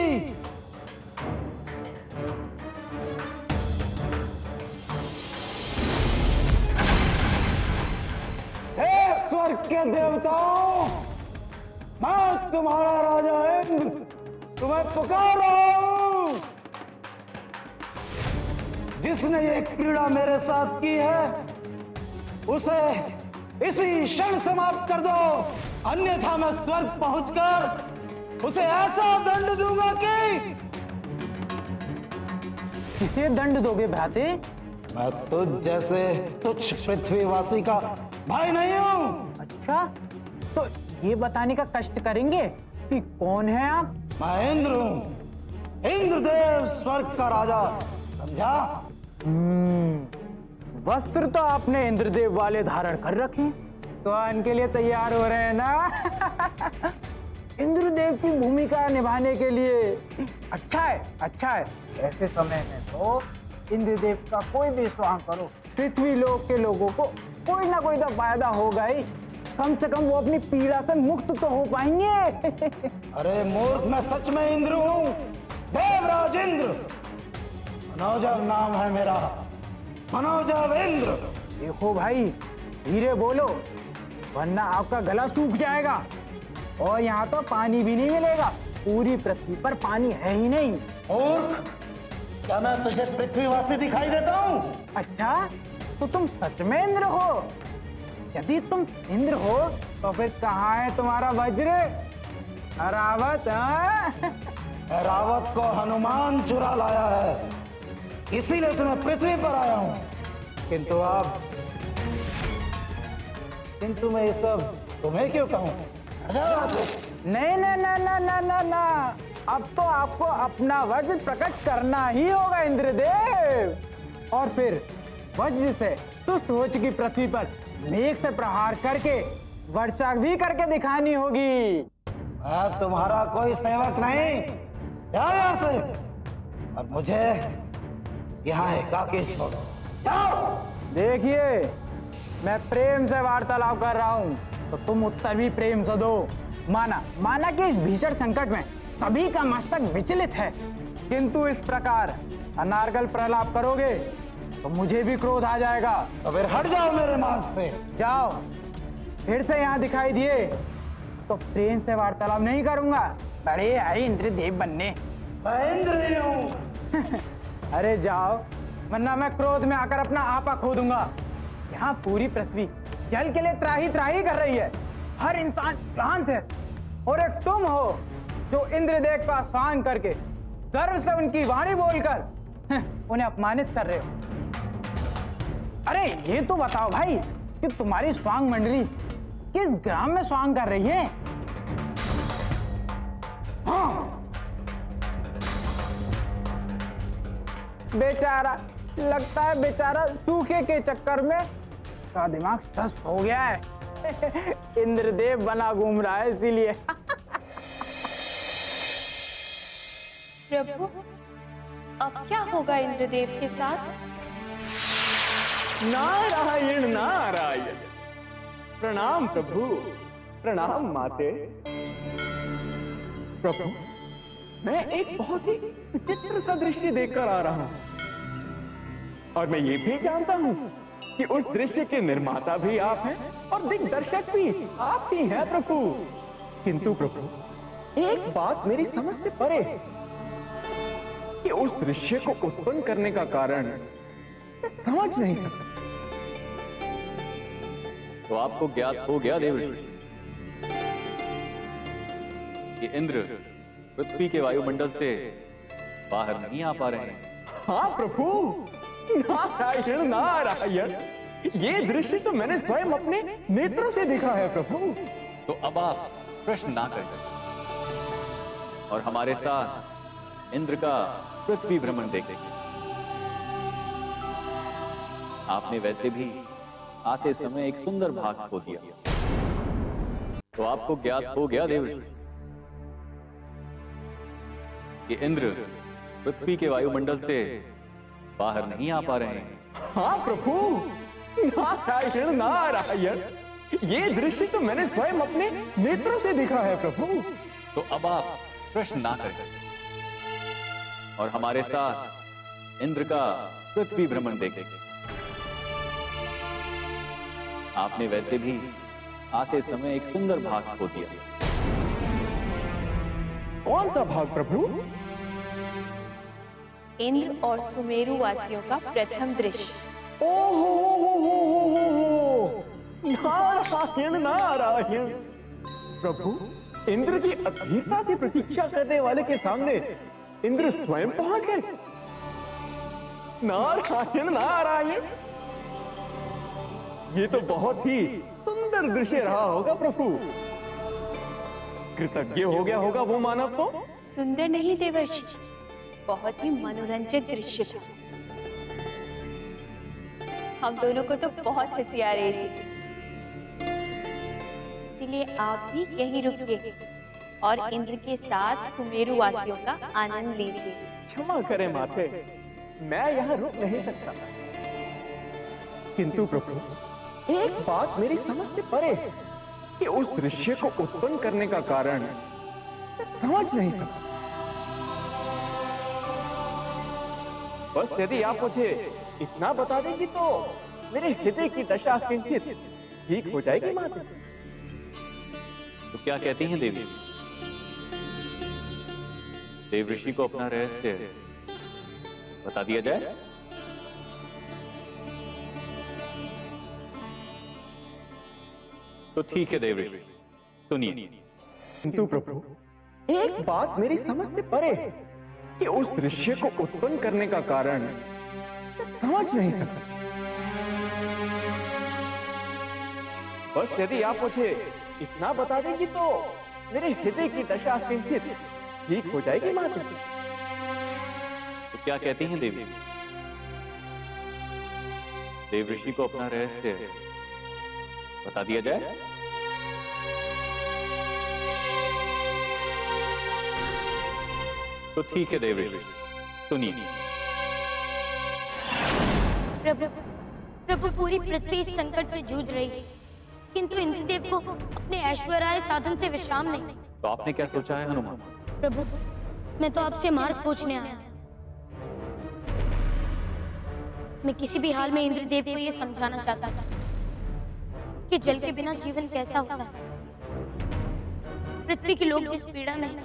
हे स्वर्ग के देवताओं, मैं तुम्हारा राजा इंद्र तुम्हें पुकार रहा हूं। जिसने ये क्रीड़ा मेरे साथ की है उसे इसी क्षण समाप्त कर दो, अन्यथा मैं स्वर्ग पहुंचकर उसे ऐसा दंड दूंगा कि। किसे दंड दोगे भ्राते? मैं तुझ जैसे तुच्छ पृथ्वीवासी का भाई नहीं हूं। अच्छा, तो ये बताने का कष्ट करेंगे कि कौन है आप? मैं इंद्र हूं, इंद्रदेव, स्वर्ग का राजा, समझा? वस्त्र तो आपने इंद्रदेव वाले धारण कर रखे, तो इनके लिए तैयार हो रहे हैं ना? इंद्रदेव की भूमिका निभाने के लिए। अच्छा है, अच्छा है। ऐसे समय में तो इंद्रदेव का कोई भी स्वांग करो, पृथ्वी लोक के लोगों को कोई ना कोई तो फायदा होगा ही। कम से कम वो अपनी पीड़ा से मुक्त तो हो पाएंगे। अरे मूर्ख, मैं सच में इंद्र हूं, देवराज इंद्र। मनोजव नाम है मेरा, मनोजव इंद्र। देखो भाई, धीरे बोलो वरना आपका गला सूख जाएगा और यहाँ तो पानी भी नहीं मिलेगा। पूरी पृथ्वी पर पानी है ही नहीं। मूर्ख, क्या मैं तुझे पृथ्वीवासी दिखाई देता हूँ? अच्छा, तो तुम सच में इंद्र हो? यदि तुम इंद्र हो तो फिर कहाँ है तुम्हारा वज्र? रावत? रावत को हनुमान चुरा लाया है, इसीलिए तो मैं पृथ्वी पर आया हूँ। किंतु मैं ये सब तुम्हें क्यों कहूँ? नहीं ना ना ना ना ना ना, अब तो आपको अपना वज्र प्रकट करना ही होगा इंद्रदेव। और फिर वज्र से सुस्त हो चुकी पृथ्वी पर मेघ से प्रहार करके वर्षा भी करके दिखानी होगी। मैं तुम्हारा कोई सेवक नहीं, जाओ यहाँ से और मुझे यहाँ एकाकी छोड़ो। जाओ। देखिए, मैं प्रेम से वार्तालाप कर रहा हूँ, तो तुम उत्तर भी प्रेम से दो। माना कि इस भीषण संकट में सभी का मस्तक विचलित है, किंतु इस प्रकार अनार्गल प्रलाप करोगे तो मुझे भी क्रोध आ जाएगा। तो फिर हट जाओ मेरे मार्ग से। जाओ, फिर से यहाँ दिखाई दिए तो प्रेम से वार्तालाप नहीं करूंगा। बड़े आए इंद्रदेव बनने। मैं इंद्र ही हूँ। अरे जाओ, वरना मैं क्रोध में आकर अपना आपा खो दूंगा। यहाँ पूरी पृथ्वी जल के लिए त्राही त्राही कर रही है, हर इंसान क्लांत है, और एक तुम हो जो इंद्रदेव का आह्वान करके गर्व से उनकी वाणी बोलकर उन्हें अपमानित कर रहे हो। अरे ये तो बताओ भाई कि तुम्हारी स्वांग मंडली किस ग्राम में स्वांग कर रही है? हाँ, बेचारा, लगता है बेचारा सूखे के चक्कर में का दिमाग स्वस्थ हो गया है। इंद्रदेव बना घूम रहा है इसीलिए। प्रभु, अब क्या होगा इंद्रदेव के साथ? नारायण नारायण। प्रणाम प्रभु, प्रणाम माते। प्रभु, मैं एक बहुत ही विचित्र सा दृश्य देखकर आ रहा हूं, और मैं ये भी जानता हूं कि उस दृश्य के निर्माता भी आप हैं और दिग्दर्शक भी आप ही हैं प्रभु। किंतु प्रभु, एक बात मेरी समझ से परे है कि उस दृश्य को उत्पन्न करने का कारण मैं समझ नहीं सकता। तो आपको ज्ञात हो गया देवर्षि कि इंद्र पृथ्वी के वायुमंडल से बाहर नहीं आ पा रहे हैं। हाँ प्रभु, नारायण नारायण, ये दृश्य तो मैंने स्वयं अपने नेत्रों से देखा है प्रभु। तो अब आप प्रश्न ना करें और हमारे साथ इंद्र का पृथ्वी भ्रमण देखेंगे। आपने वैसे भी आते समय एक सुंदर भाग खो दिया, तो आपको ज्ञात हो गया देवर्षि कि इंद्र पृथ्वी के वायुमंडल से बाहर नहीं आ पा रहे हैं। हाँ प्रभु, नारायण नारायण, ये दृश्य तो मैंने स्वयं अपने नेत्रों से देखा है प्रभु। तो अब आप प्रश्न ना करें और हमारे साथ इंद्र का पृथ्वी भ्रमण देखेंगे। आपने वैसे भी आते समय एक सुंदर भाग खो दिया। कौन सा भाग प्रभु? इंद्र और सुमेरु वासियों का प्रथम दृश्य। ओहो, नारायण नारायण। प्रभु, इंद्र की अधीरता से प्रतीक्षा करने वाले के सामने इंद्र स्वयं पहुंच गए। नारायण नारायण, ये तो बहुत ही सुंदर दृश्य रहा होगा प्रभु। कृतज्ञ हो गया होगा वो मानव तो। सुंदर नहीं देवर्षि, बहुत ही मनोरंजक दृश्य था। हम दोनों को तो बहुत हंसी आ रही थी, इसीलिए आप भी यहीं रुकिए और इंद्र के साथ सुमेरु वासियों का आनंद लीजिए। क्षमा करें माते, मैं यहाँ रुक नहीं सकता। किंतु प्रभु, एक बात मेरी समझ से परे है कि उस दृश्य को उत्पन्न करने का कारण मैं समझ नहीं सकता। बस यदि आप मुझे इतना बता देंगी तो मेरे हृदय की दशा किंचित ठीक हो जाएगी माते। तो क्या कहती हैं देवी? देवऋषि को अपना रहस्य बता दिया जाए? तो ठीक है देवऋषि, सुनिए। किंतु प्रभु, एक बात मेरी समझ से परे है कि उस दृश्य को उत्पन्न करने का कारण मैं समझ नहीं सकता। बस यदि आप मुझे इतना बता देंगी तो मेरे हृदय की दशा किंचित ठीक हो जाएगी माते। तो क्या कहती हैं देवी? देवऋषि को अपना रहस्य बता दिया जाए? तो ठीक है देवऋषि, सुनिए। प्रभु, प्रभु पूरी पृथ्वी इस संकट से जूझ रही है, किंतु इंद्रदेव को अपने ऐश्वर्य साधन से विश्राम नहीं। तो आपने क्या सोचा है हनुमान? प्रभु, मैं तो आपसे मार्ग पूछने आया। मैं किसी भी हाल में इंद्रदेव को यह समझाना चाहता था कि जल के बिना जीवन कैसा होता है। पृथ्वी के लोग जिस पीड़ा में हैं,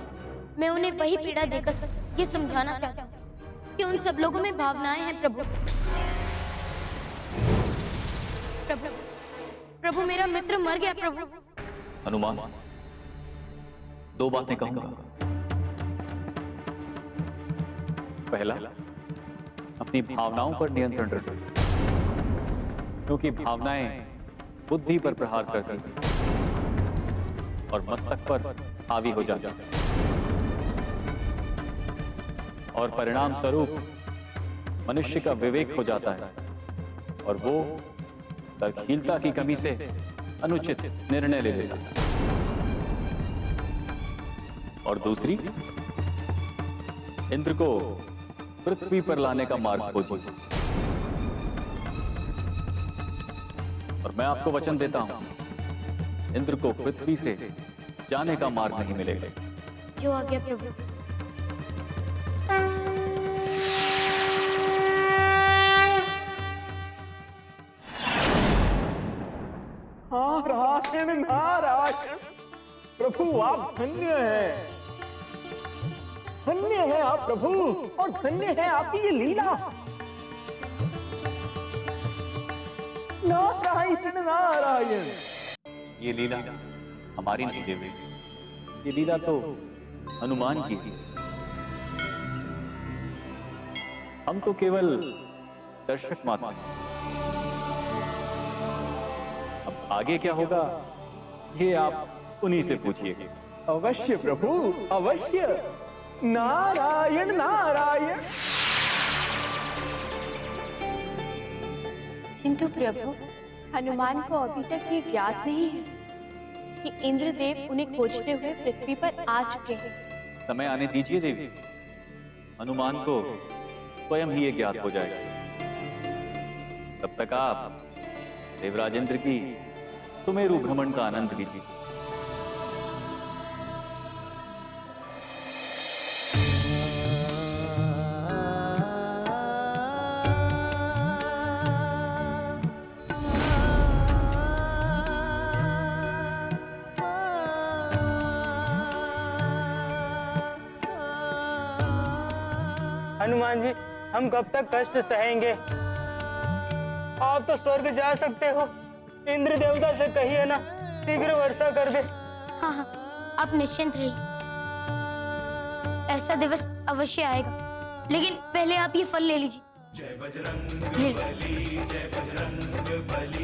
मैं उन्हें वही पीड़ा देकर ये समझाना चाहता हूँ कि उन सब लोगों में भावनाएं हैं। प्रभु, प्रभु, प्रभु, मेरा मित्र मर गया। प्रभु। हनुमान, दो बातें कहूंगा। पहला, अपनी भावनाओं पर नियंत्रण रखो, क्योंकि भावनाएं बुद्धि पर प्रहार करती हैं और मस्तक पर हावी हो जाती हैं, और परिणाम स्वरूप मनुष्य का विवेक हो जाता है और वो तर्कहीनता की कमी से अनुचित निर्णय ले लेता है। और दूसरी, इंद्र को पृथ्वी पर लाने का मार्ग खोजिए। और मैं आपको वचन देता हूं, इंद्र को पृथ्वी से जाने का मार्ग नहीं मिलेगा। जो आज्ञा प्रभु। नारायण नारायण, प्रभु आप धन्य हैं, धन्य है आप प्रभु, और धन्य है आपकी ये लीला। नारायण नारायण। ये लीला हमारी नहीं देवी, ये लीला तो हनुमान की थी। हम तो केवल दर्शक मात्र हैं। अब आगे क्या होगा ये आप उन्हीं से पूछिए। अवश्य प्रभु, अवश्य। नारायण नारायण। किंतु प्रभु, हनुमान को अभी तक ये ज्ञात नहीं है कि इंद्रदेव उन्हें खोजते हुए पृथ्वी पर आ चुके हैं। समय आने दीजिए देवी, हनुमान को स्वयं ही ये ज्ञात हो जाएगा। तब तक आप देवराज इंद्र की सुमेरु भ्रमण का आनंद लीजिए। हनुमान जी, हम कब तक कष्ट सहेंगे? आप तो स्वर्ग जा सकते हो। इंद्र देवता से कहिए ना, शीघ्र वर्षा कर दे। हाँ हाँ, आप निश्चिंत रहिए, ऐसा दिवस अवश्य आएगा। लेकिन पहले आप ये फल ले लीजिए। जय बजरंग बली, जय बजरंग बली।